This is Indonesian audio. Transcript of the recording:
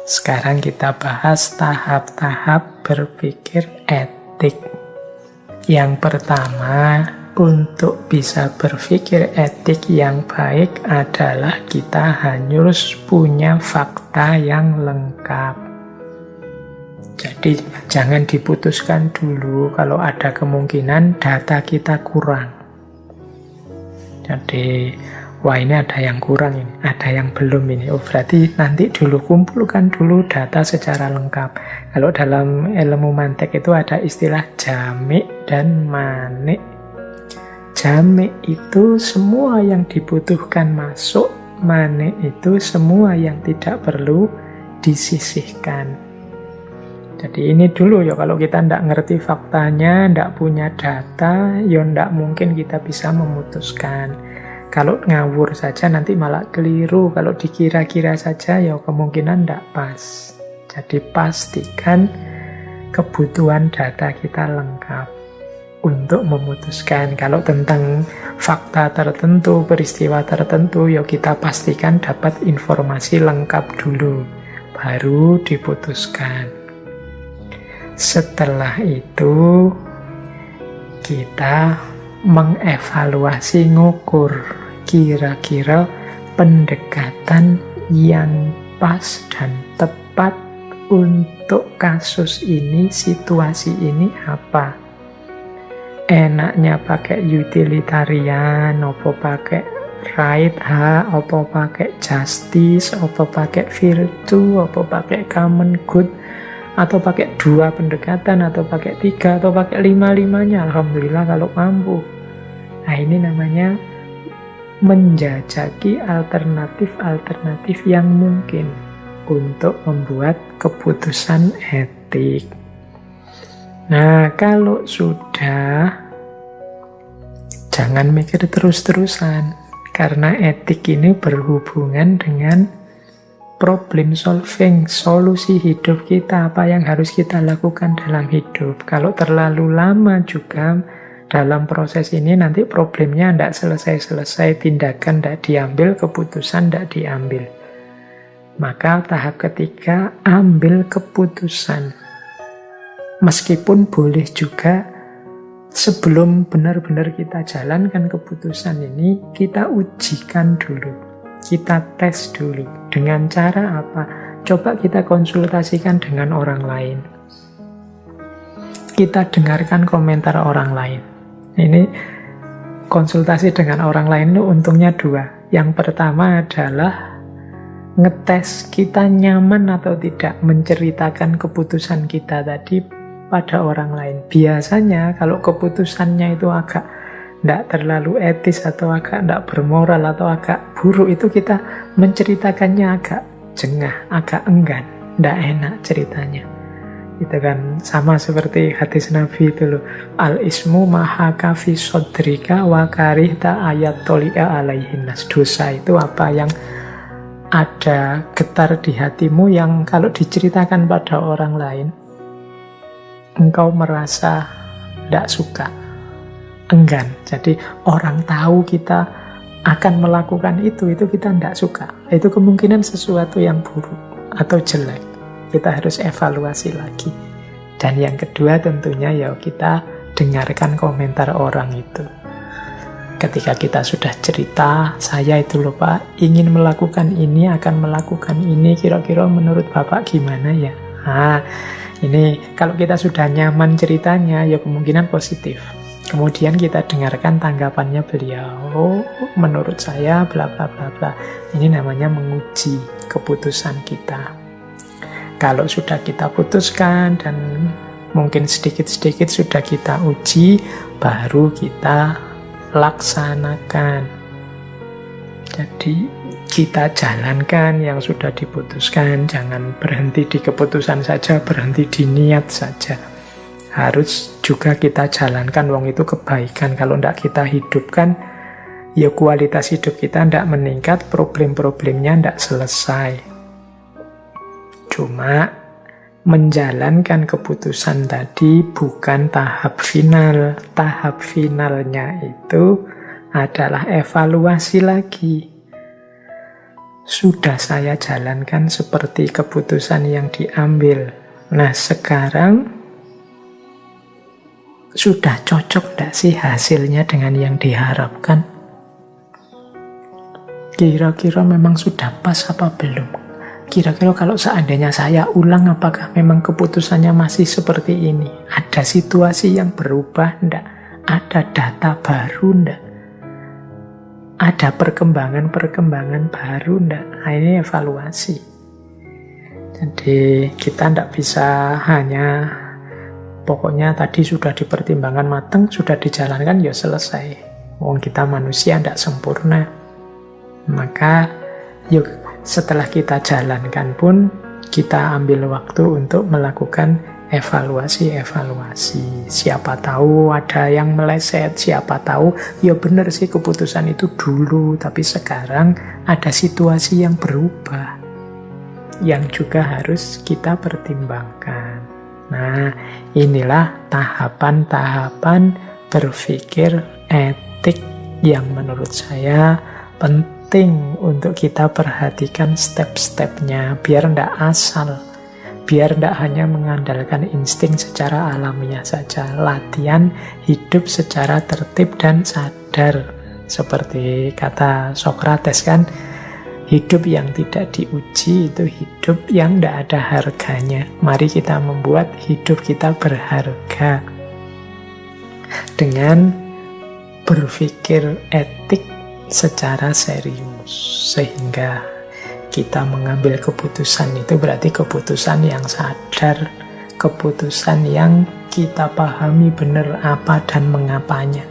Sekarang kita bahas tahap-tahap berpikir etik. Yang pertama, untuk bisa berpikir etik yang baik adalah kita harus punya fakta yang lengkap. Jadi jangan diputuskan dulu kalau ada kemungkinan data kita kurang. Jadi, wah ini ada yang kurang ini, ada yang belum ini. Oh berarti nanti dulu kumpulkan dulu data secara lengkap. Kalau dalam ilmu mantek itu ada istilah jamik dan manik. Jamik itu semua yang dibutuhkan masuk, manik itu semua yang tidak perlu disisihkan. Jadi ini dulu ya, kalau kita tidak ngerti faktanya, tidak punya data, ya tidak mungkin kita bisa memutuskan. Kalau ngawur saja nanti malah keliru, kalau dikira-kira saja ya kemungkinan tidak pas. Jadi pastikan kebutuhan data kita lengkap untuk memutuskan. Kalau tentang fakta tertentu, peristiwa tertentu, ya kita pastikan dapat informasi lengkap dulu, baru diputuskan. Setelah itu kita mengevaluasi, ngukur kira-kira pendekatan yang pas dan tepat untuk kasus ini, situasi ini apa. Enaknya pakai utilitarian, apa pakai right, apa pakai justice, apa pakai virtue, apa pakai common good, atau pakai 2 pendekatan, atau pakai 3, atau pakai 5-5-nya. Alhamdulillah kalau mampu. Nah ini namanya menjajaki alternatif-alternatif yang mungkin untuk membuat keputusan etik. Nah kalau sudah, jangan mikir terus-terusan, karena etik ini berhubungan dengan problem solving, solusi hidup kita, apa yang harus kita lakukan dalam hidup. Kalau terlalu lama juga dalam proses ini, nanti problemnya tidak selesai-selesai, tindakan tidak diambil, keputusan tidak diambil. Maka tahap ketiga, ambil keputusan. Meskipun boleh juga sebelum benar-benar kita jalankan keputusan ini, kita ujikan dulu. Kita tes dulu. Dengan cara apa? Coba kita konsultasikan dengan orang lain. Kita dengarkan komentar orang lain. Ini konsultasi dengan orang lain itu untungnya 2. Yang pertama adalah ngetes kita nyaman atau tidak menceritakan keputusan kita tadi pada orang lain. Biasanya kalau keputusannya itu agak tidak terlalu etis atau agak tidak bermoral atau agak buruk, itu kita menceritakannya agak jengah, agak enggan, tidak enak ceritanya. Itu kan sama seperti hadis Nabi itu loh, al-ismu mahaka fi sodrika wa karihta ayat toli'a alaihinnas. Dosa itu apa yang ada getar di hatimu yang kalau diceritakan pada orang lain engkau merasa tidak suka, enggan. Jadi orang tahu kita akan melakukan itu kita tidak suka. Itu kemungkinan sesuatu yang buruk atau jelek. Kita harus evaluasi lagi. Dan yang kedua tentunya ya kita dengarkan komentar orang itu. Ketika kita sudah cerita, saya itu loh Pak, ingin melakukan ini, akan melakukan ini, kira-kira menurut Bapak gimana ya? Nah, ini kalau kita sudah nyaman ceritanya, ya kemungkinan positif. Kemudian kita dengarkan tanggapannya beliau. Oh, menurut saya bla bla bla bla. Ini namanya menguji keputusan kita. Kalau sudah kita putuskan dan mungkin sedikit-sedikit sudah kita uji, baru kita laksanakan. Jadi kita jalankan yang sudah diputuskan. Jangan berhenti di keputusan saja, berhenti di niat saja. Harus juga kita jalankan, wong itu kebaikan. Kalau tidak kita hidupkan, ya kualitas hidup kita tidak meningkat, problem-problemnya tidak selesai. Cuma menjalankan keputusan tadi bukan tahap final. Tahap finalnya itu adalah evaluasi lagi. sudah saya jalankan seperti keputusan yang diambil. Nah, sekarang sudah cocok tidak sih hasilnya dengan yang diharapkan? Kira-kira memang sudah pas apa belum? Kira-kira kalau seandainya saya ulang, apakah memang keputusannya masih seperti ini? Ada situasi yang berubah enggak? Ada data baru enggak? Ada perkembangan-perkembangan baru enggak? Nah, ini evaluasi. Jadi kita enggak bisa hanya pokoknya tadi sudah dipertimbangkan matang, sudah dijalankan, ya selesai. Wong kita manusia enggak sempurna. Maka yuk setelah kita jalankan pun kita ambil waktu untuk melakukan evaluasi. Siapa tahu ada yang meleset, siapa tahu ya benar sih keputusan itu dulu, tapi sekarang ada situasi yang berubah yang juga harus kita pertimbangkan. Nah, inilah tahapan-tahapan berpikir etik yang menurut saya penting untuk kita perhatikan step-stepnya, biar tidak asal, biar tidak hanya mengandalkan insting secara alamiah saja. Latihan hidup secara tertib dan sadar. Seperti kata Socrates kan, hidup yang tidak diuji itu hidup yang tidak ada harganya. Mari kita membuat hidup kita berharga dengan berpikir etik secara serius, sehingga kita mengambil keputusan itu berarti keputusan yang sadar, keputusan yang kita pahami benar apa dan mengapanya.